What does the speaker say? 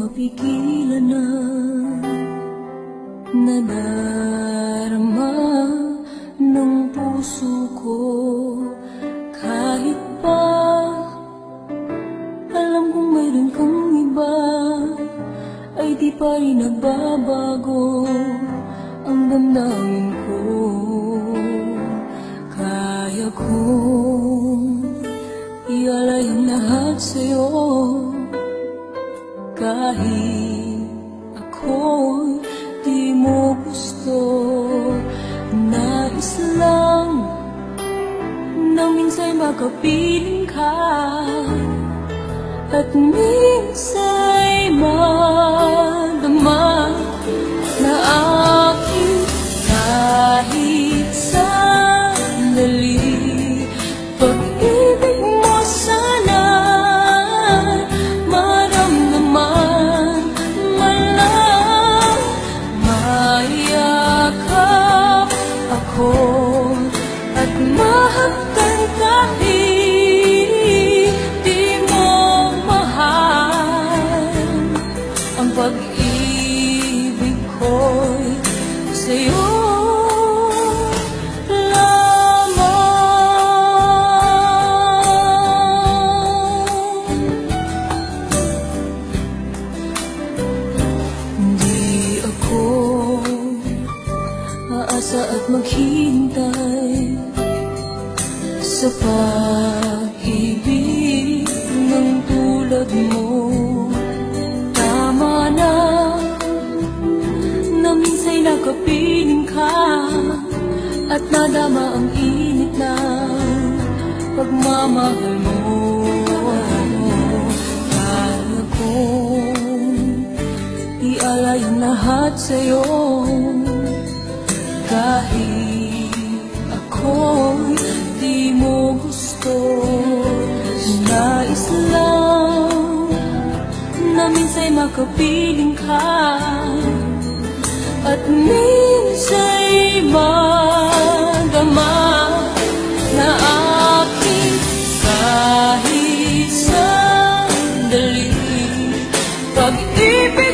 mapigilan na nadarama ng puso ko. Kahit pa alam kong mayroon kang iba, ay di pa rin nagbabago ang damdamin ko. Kaya kong ialay ang lahat sa'yo, kahit ako'y di mo gusto. Nais lang na minsan'y makapiling ka, at minsan'y madama na aking kahit sandali. Pag-ibig mo sana'y maramdaman man lang, mayakap ako at mahagkan kahit di mo mahal. Ang pag-ibig ko'y sa'yo lamang. Di ako aasa at maghihintay sa pag-ibig ng tulad mo. Tama na minsan'y nakapiling ka, at nadama ang init ng pagmamahal mo. Kaya kong ialay ang lahat sa'yo, kahit ako'y di mo gusto. Nais lang na minsan'y makapiling ka, at minsan'y madama na aking kahit sandali. Pag-ibig